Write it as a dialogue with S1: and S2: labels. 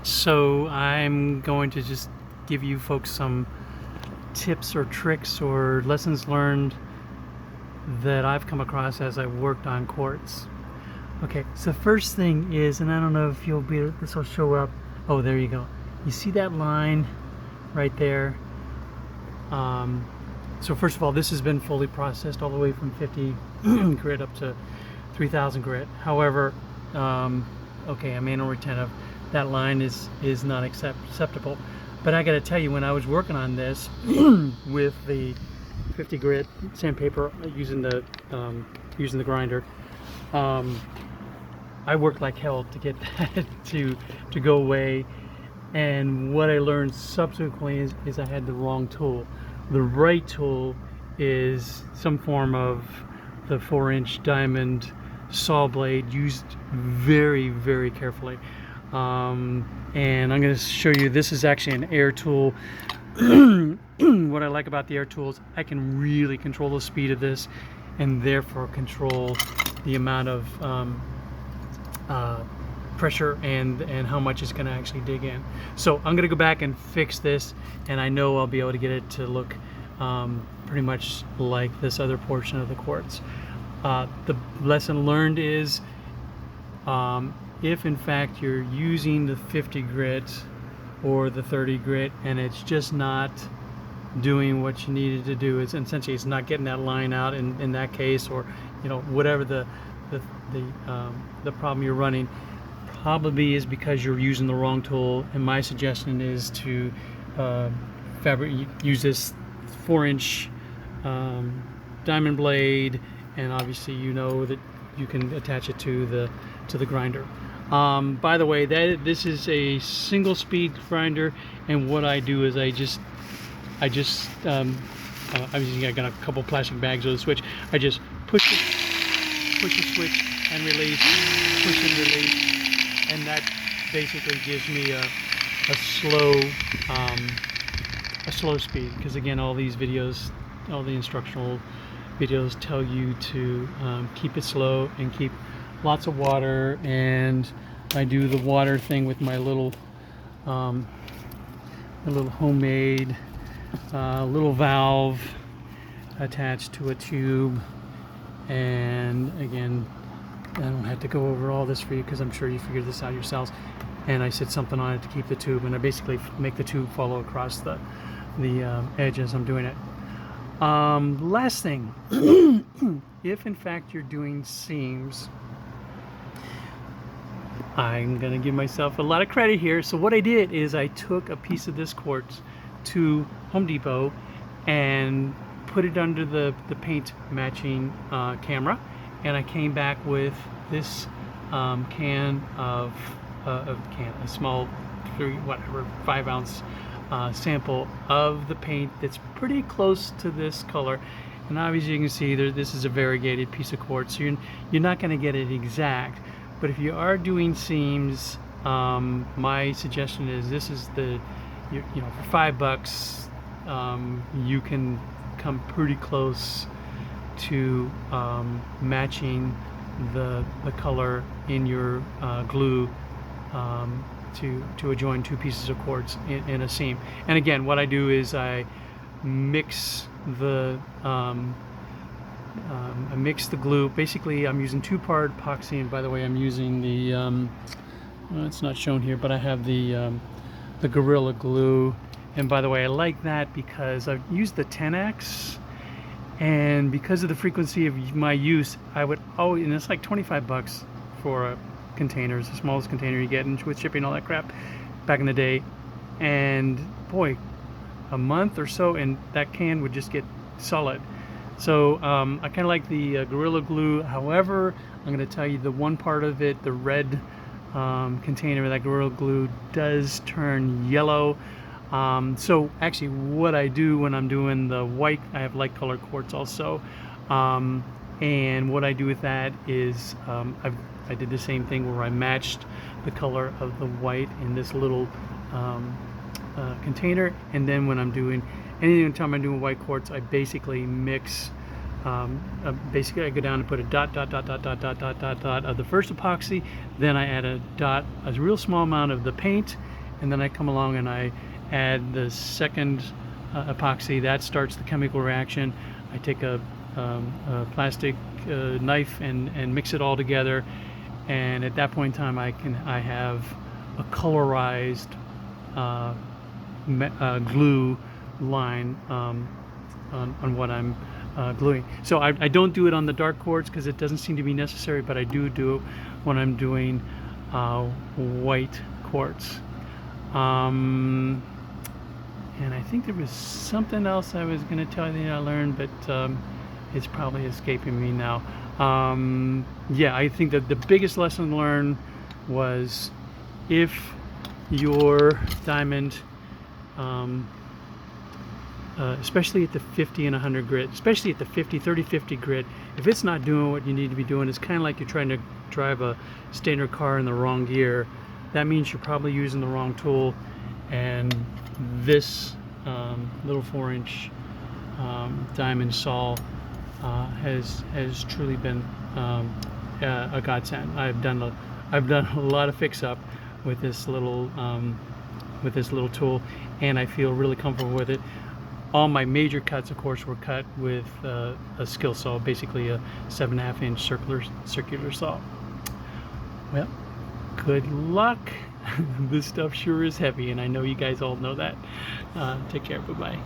S1: So I'm going to just give you folks some tips or tricks or lessons learned that I've come across as I worked on quartz. Okay, so first thing is, and I don't know if this will show up. Oh, there you go. You see that line right there? So first of all, this has been fully processed all the way from 50 grit up to 3000 grit. However, okay, I'm anal retentive. That line is not acceptable. But I got to tell you, when I was working on this with the 50 grit sandpaper using the grinder, I worked like hell to get that to go away. And what I learned subsequently is I had the wrong tool. The right tool is some form of the 4-inch diamond saw blade, used very, very carefully. And I'm going to show you, this is actually an air tool. What I like about the air tools, I can really control the speed of this and therefore control the amount of pressure and how much it's going to actually dig in. So I'm going to go back and fix this, and I know I'll be able to get it to look pretty much like this other portion of the quartz. The lesson learned is if in fact you're using the 50 grit or the 30 grit and it's just not doing what you needed to do, it's essentially it's not getting that line out in that case, or whatever the problem you're running, probably is because you're using the wrong tool. And my suggestion is to use this 4-inch diamond blade, and obviously you know that you can attach it to the grinder. By the way, this is a single speed grinder, and what I do is I got a couple plastic bags with a switch. I just push the switch and release, push and release, and that basically gives me a slow speed, because again, all these videos, all the instructional videos tell you to keep it slow and keep lots of water. And I do the water thing with my little homemade little valve attached to a tube. And again, I don't have to go over all this for you because I'm sure you figured this out yourselves. And I set something on it to keep the tube, and I basically make the tube follow across the edge as I'm doing it. Last thing, if in fact you're doing seams, I'm gonna give myself a lot of credit here. So what I did is I took a piece of this quartz to Home Depot and put it under the paint matching camera, and I came back with this can of a small 5-ounce sample of the paint that's pretty close to this color. And obviously you can see this is a variegated piece of quartz, so you're not going to get it exact. But if you are doing seams, my suggestion is this is for $5, you can come pretty close to matching the color in your glue to join two pieces of quartz in a seam. And again, what I do is I mix the glue. Basically, I'm using 2-part epoxy, and by the way, I'm using the well, it's not shown here, but I have the Gorilla Glue. And by the way, I like that because I've used the 10X, and because of the frequency of my use, I would always, and it's like $25 for a container. It's the smallest container you get, and with shipping, all that crap, back in the day. And boy, a month or so, and that can would just get solid. So I kind of like the Gorilla Glue. However, I'm going to tell you, the one part of it, the red container of that Gorilla Glue, does turn yellow. So actually what I do when I'm doing the white, I have light color quartz also, and what I do with that is I did the same thing where I matched the color of the white in this little container, and then when I'm doing anytime I'm doing white quartz, I basically mix basically I go down and put a dot of the first epoxy, then I add a real small amount of the paint, and then I come along and I add the second epoxy. That starts the chemical reaction. I take a plastic knife and mix it all together, and at that point in time I have a colorized glue line on what I'm gluing. So I don't do it on the dark quartz because it doesn't seem to be necessary, but I do it when I'm doing white quartz. And I think there was something else I was going to tell you that I learned, but it's probably escaping me now. Yeah, I think that the biggest lesson learned was if your diamond, especially at the 50 and 100 grit, especially at the 30-50 grit, if it's not doing what you need to be doing, it's kind of like you're trying to drive a standard car in the wrong gear. That means you're probably using the wrong tool, and this little 4-inch diamond saw has truly been a godsend. I've done a lot of fix up with this little tool, and I feel really comfortable with it. All my major cuts, of course, were cut with a skill saw, basically a 7.5-inch circular saw. Well, good luck. This stuff sure is heavy, and I know you guys all know that. Take care. Bye-bye.